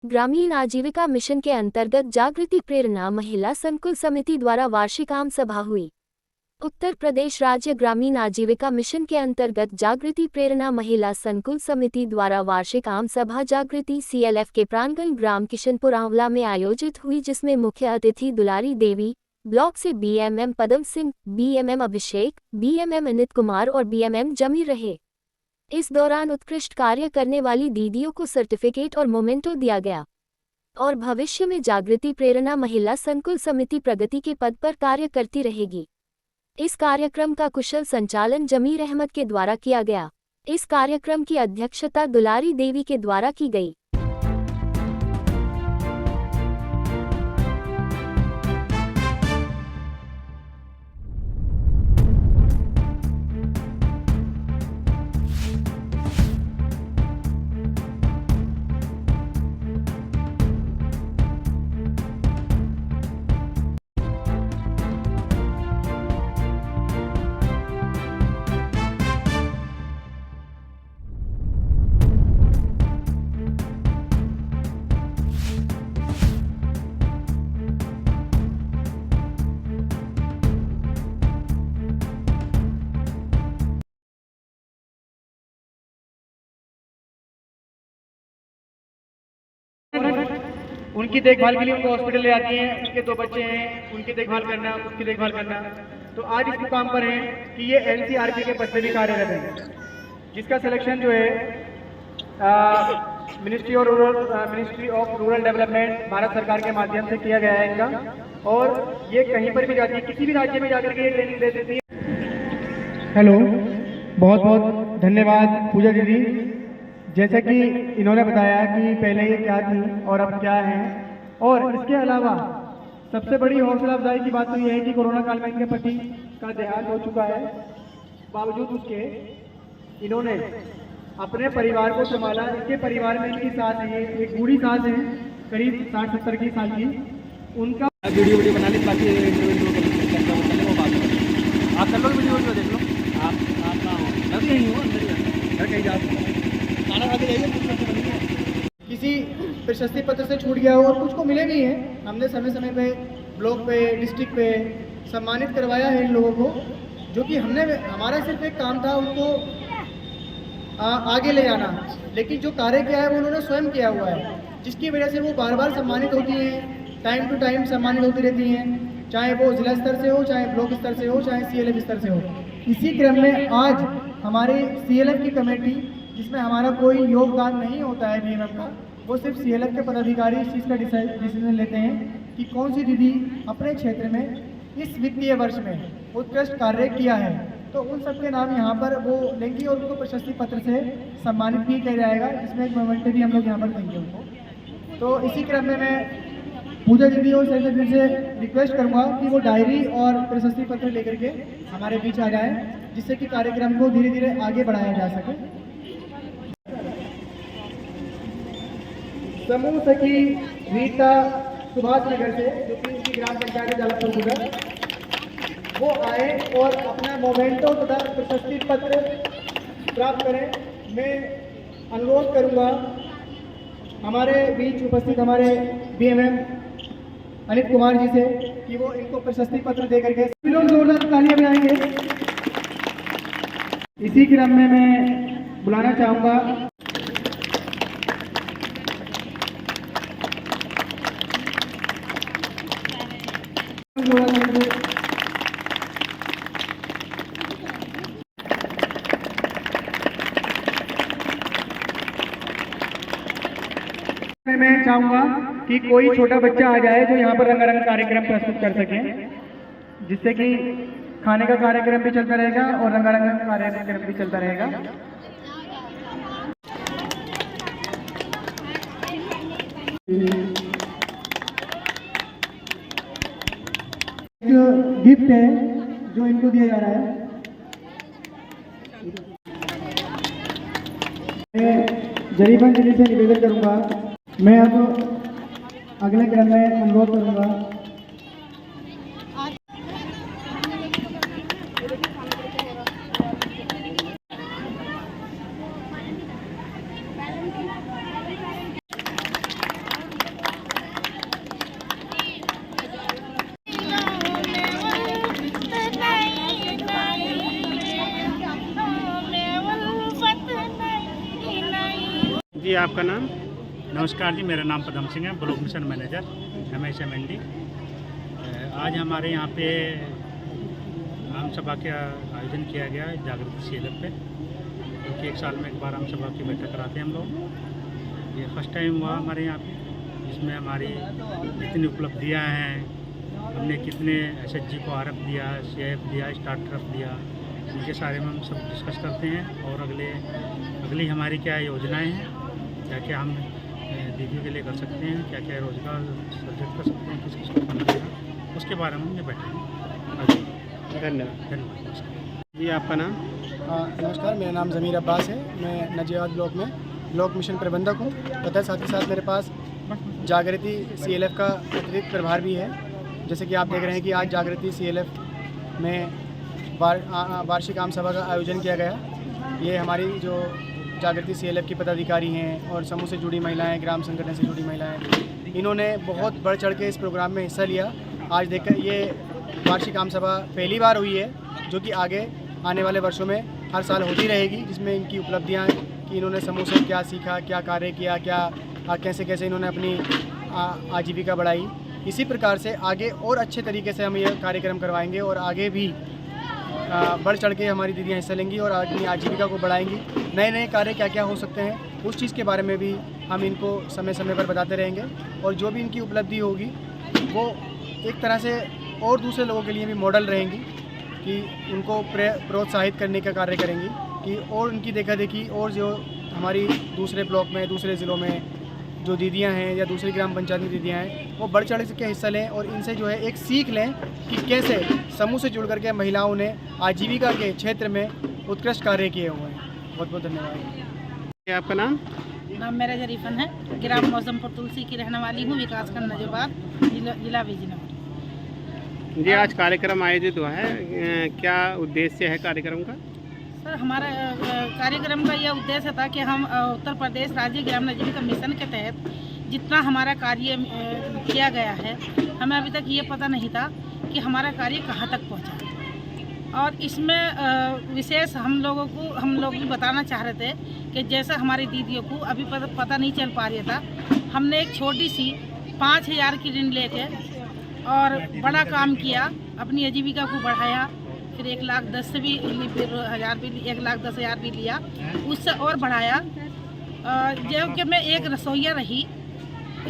ग्रामीण आजीविका मिशन के अंतर्गत जागृति प्रेरणा महिला संकुल समिति द्वारा वार्षिक आम सभा हुई। उत्तर प्रदेश राज्य ग्रामीण आजीविका मिशन के अंतर्गत जागृति प्रेरणा महिला संकुल समिति द्वारा वार्षिक आम सभा जागृति CLF के प्रांगण ग्राम किशनपुर आंवला में आयोजित हुई, जिसमें मुख्य अतिथि दुलारी देवी, ब्लॉक से BMM पदम सिंह, BMM अभिषेक, BMM अनित कुमार और BMM जमीर रहे। इस दौरान उत्कृष्ट कार्य करने वाली दीदियों को सर्टिफिकेट और मोमेंटो दिया गया और भविष्य में जागृति प्रेरणा महिला संकुल समिति प्रगति के पद पर कार्य करती रहेगी। इस कार्यक्रम का कुशल संचालन जमीर अहमद के द्वारा किया गया। इस कार्यक्रम की अध्यक्षता दुलारी देवी के द्वारा की गई। उनकी देखभाल के लिए उनको हॉस्पिटल ले आती हैं। उनके 2 बच्चे हैं, उनकी देखभाल करना, उसकी देखभाल करना। तो आज इस मुकाम पर है कि ये LCRP के पद से भी कार्यरत है, जिसका सिलेक्शन जो है ministry of rural development Bharat सरकार के माध्यम से किया गया है इनका। और ये कहीं पर भी जाती है, किसी भी राज्य में जाकर के ये ट्रेनिंग दे देती है। हेलो, बहुत बहुत धन्यवाद पूजा दीदी। जैसा कि इन्होंने बताया कि पहले ये क्या थी और अब क्या है, और इसके अलावा सबसे बड़ी हौसला अफजाई की बात तो ये है कि कोरोना काल में इनके पति का देहांत हो चुका है। बावजूद उसके इन्होंने अपने परिवार को संभाला। इनके परिवार में इनकी सास है, एक बूढ़ी सास है करीब 60-70 की साल की। उनका वीडियो बना ली, बाकी आप कर लो, वीडियो देख लो। आप कहाँ हो? मैं भी यहीं हूँ, अंदर ही घर कहीं जा खाना खा के जाइए। किसी प्रशस्ति पत्र से छूट गया हो और कुछ को मिले भी हैं। हमने समय समय पे ब्लॉक पे, डिस्ट्रिक्ट पे सम्मानित करवाया है इन लोगों को, जो कि हमारा सिर्फ एक काम था उनको आगे ले जाना, लेकिन जो कार्य किया है वो उन्होंने स्वयं किया हुआ है, जिसकी वजह से वो बार बार सम्मानित होती हैं, टाइम टू टाइम सम्मानित होती रहती हैं, चाहे वो जिला स्तर से हो, चाहे ब्लॉक स्तर से हो, चाहे CLF स्तर से हो। इसी क्रम में आज हमारी CLF की कमेटी, जिसमें हमारा कोई योगदान नहीं होता है BMM का, वो सिर्फ CLF के पदाधिकारी इस चीज़ का डिसीजन लेते हैं कि कौन सी दीदी अपने क्षेत्र में इस वित्तीय वर्ष में उत्कृष्ट कार्य किया है, तो उन सबके नाम यहाँ पर वो लेंगी और उनको प्रशस्ति पत्र से सम्मानित भी किया जाएगा, जिसमें एक मोमेंट भी हम लोग यहाँ पर देंगे उनको। तो इसी क्रम में मैं पूजा दीदी और सैयद दीदी से रिक्वेस्ट करूँगा कि वो डायरी और प्रशस्ति पत्र लेकर के हमारे बीच आ जाएँ, जिससे कि कार्यक्रम को धीरे धीरे आगे बढ़ाया जा सके। समूह सखी रीता सुभाष नगर से, जो कि उनकी ग्राम पंचायत है जालापुर गुजर, वो आए और अपना मोमेंटो तथा प्रशस्ति पत्र प्राप्त करें। मैं अनुरोध करूंगा हमारे बीच उपस्थित हमारे BMM अनित कुमार जी से कि वो इनको प्रशस्ति पत्र दे करके लोग जोरदार तालियां बजाएंगे। इसी क्रम में मैं बुलाना चाहूँगा मैं चाहूंगा कि कोई छोटा बच्चा आ जाए जो यहाँ पर रंगारंग कार्यक्रम प्रस्तुत कर सके, जिससे कि खाने का कार्यक्रम भी चलता रहेगा और रंगारंग कार्यक्रम भी चलता रहेगा। एक गिफ्ट है जो इनको दिया जा रहा है। मैं जरीबन जी से निवेदन करूंगा, मैं अब अगले क्रम में अनुरोध करूंगा जी आपका नाम? नमस्कार जी, मेरा नाम पदम सिंह है, ब्लॉक मिशन मैनेजर MSMND। आज हमारे यहाँ पे आम सभा का आयोजन किया गया है जागृति CLF पे, क्योंकि एक साल में एक बार आम सभा की बैठक कराते हैं हम लोग। ये फर्स्ट टाइम हुआ हमारे यहाँ पे, जिसमें हमारी जितनी उपलब्धियाँ हैं, हमने कितने SHG को RF दिया, CIF दिया, स्टार्टअप दिया, इनके बारे में हम सब डिस्कस करते हैं। और अगली हमारी क्या योजनाएं हैं, क्या क्या हम दीदियों के लिए कर सकते हैं, क्या क्या रोजगार सृजित कर सकते हैं, किस किस को फंड देना, उसके बारे में हम ये बैठे। धन्यवाद। जी आपका नाम? नमस्कार, मेरा नाम ज़मीर अब्बास है। मैं नजियाबाद ब्लॉक में ब्लॉक मिशन प्रबंधक हूँ तथा साथ ही साथ मेरे पास जागृति CLF का अतिरिक्त प्रभार भी है। जैसे कि आप देख रहे हैं कि आज जागृति CLF में वार्षिक आम सभा का आयोजन किया गया। ये हमारी जो जागृति CLF की पदाधिकारी हैं और समूह से जुड़ी महिलाएं, ग्राम संगठन से जुड़ी महिलाएं, इन्होंने बहुत बढ़ चढ़ के इस प्रोग्राम में हिस्सा लिया। आज देखकर ये वार्षिक आम सभा पहली बार हुई है, जो कि आगे आने वाले वर्षों में हर साल होती रहेगी, जिसमें इनकी उपलब्धियां कि इन्होंने समूह से क्या सीखा, क्या कार्य किया, कैसे कैसे इन्होंने अपनी आजीविका बढ़ाई। इसी प्रकार से आगे और अच्छे तरीके से हम ये कार्यक्रम करवाएंगे और आगे भी बढ़ चढ़ के हमारी दीदियाँ हिस्सा लेंगी और अपनी आजीविका को बढ़ाएंगी। नए नए कार्य क्या क्या हो सकते हैं, उस चीज़ के बारे में भी हम इनको समय समय पर बताते रहेंगे। और जो भी इनकी उपलब्धि होगी वो एक तरह से और दूसरे लोगों के लिए भी मॉडल रहेंगी, कि उनको प्रोत्साहित करने का कार्य करेंगी, कि और उनकी देखा देखी और जो हमारी दूसरे ब्लॉक में, दूसरे ज़िलों में जो दीदियां हैं या दूसरी ग्राम पंचायत की दीदियां हैं, वो बढ़ चढ़ के हिस्सा लें और इनसे जो है एक सीख लें कि कैसे समूह से जुड़ करके महिलाओं ने आजीविका के क्षेत्र में उत्कृष्ट कार्य किए हुए हैं। बहुत बहुत धन्यवाद। आपका नाम? नाम मेरा जरीफन है, ग्राम मौजमपुर तुलसी की रहने वाली हूँ, विकासखंड नजरबाद, जिला विजयनगर। जी आज कार्यक्रम आयोजित हुआ है, क्या उद्देश्य है कार्यक्रम का? सर, हमारा कार्यक्रम का यह उद्देश्य था कि हम उत्तर प्रदेश राज्य ग्राम आजीविका मिशन के तहत जितना हमारा कार्य किया गया है, हमें अभी तक ये पता नहीं था कि हमारा कार्य कहाँ तक पहुँचा। और इसमें विशेष हम लोग भी बताना चाह रहे थे कि जैसा हमारी दीदियों को अभी पता नहीं चल पा रहा था, हमने एक छोटी सी 5,000 की ऋण लेके और बड़ा काम किया, अपनी आजीविका को बढ़ाया। फिर 1,10,000 से भी 1,10,000 भी लिया, उससे और बढ़ाया। जो कि मैं एक रसोइया रही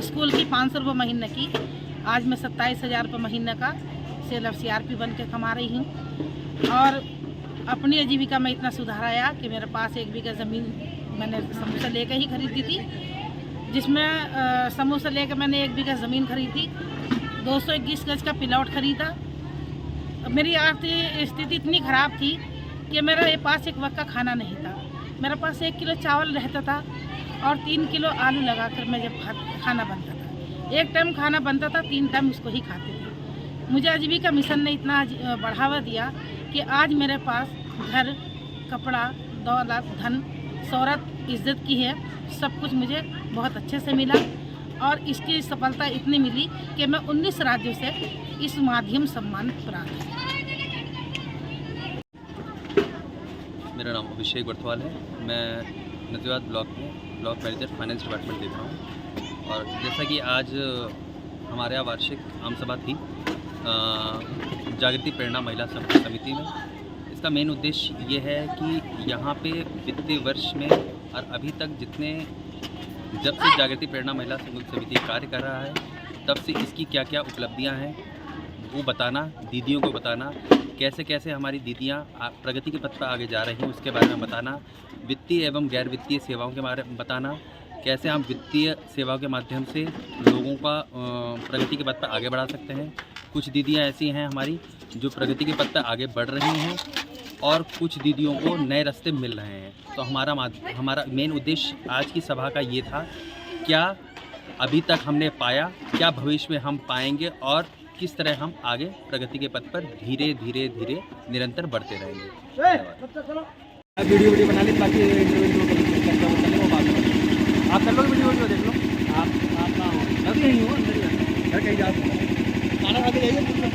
स्कूल की 500 रुपये महीने की, आज मैं 27,000 रुपये महीने का CLF CRP बन के कमा रही हूँ। और अपनी आजीविका में इतना सुधार आया कि मेरे पास 1 बीघा ज़मीन मैंने समूह से लेकर ही खरीदी थी, जिसमें समूह से लेकर मैंने 1 बीघा ज़मीन खरीदी, 221 गज का प्लॉट खरीदा। मेरी आर्थिक स्थिति इतनी ख़राब थी कि मेरे पास एक वक्त का खाना नहीं था। मेरे पास 1 किलो चावल रहता था और 3 किलो आलू लगाकर मैं जब खाना बनता था, एक टाइम खाना बनता था, 3 टाइम उसको ही खाते थे। मुझे आजीविका मिशन ने इतना बढ़ावा दिया कि आज मेरे पास घर, कपड़ा, दौलत, धन, शोहरत, इज्जत की है, सब कुछ मुझे बहुत अच्छे से मिला। और इसकी सफलता इतनी मिली कि मैं 19 राज्यों से इस माध्यम सम्मान प्राप्त है। मेरा नाम अभिषेक बर्थवाल है, मैं नजियाबाद ब्लॉक में ब्लॉक मैनेजर फाइनेंस डिपार्टमेंट देख रहा हूँ। और जैसा कि आज हमारे यहाँ वार्षिक आम सभा थी जागृति प्रेरणा महिला समिति में, इसका मेन उद्देश्य ये है कि यहाँ पे वित्तीय वर्ष में और अभी तक जब से जागृति प्रेरणा महिला समिति कार्य कर रहा है, तब से इसकी क्या क्या उपलब्धियां हैं वो बताना, दीदियों को बताना, कैसे कैसे हमारी दीदियां प्रगति के पथ पर आगे जा रही हैं उसके बारे में बताना, वित्तीय एवं गैर वित्तीय सेवाओं के बारे में बताना, कैसे हम वित्तीय सेवाओं के माध्यम से लोगों का प्रगति के पथ पर आगे बढ़ा सकते हैं। कुछ दीदियां ऐसी हैं हमारी जो प्रगति के पथ पर आगे बढ़ रही हैं और कुछ दीदियों को नए रास्ते मिल रहे हैं। तो हमारा मेन उद्देश्य आज की सभा का ये था, क्या अभी तक हमने पाया, क्या भविष्य में हम पाएंगे और किस तरह हम आगे प्रगति के पथ पर धीरे धीरे धीरे निरंतर बढ़ते रहेंगे। वीडियो बना ली, बाकी आप कर लो, वीडियो देख लो। आप ना हो, घर कहीं हो, अंदर ही घर कहीं जा, खाना खा के जाइए।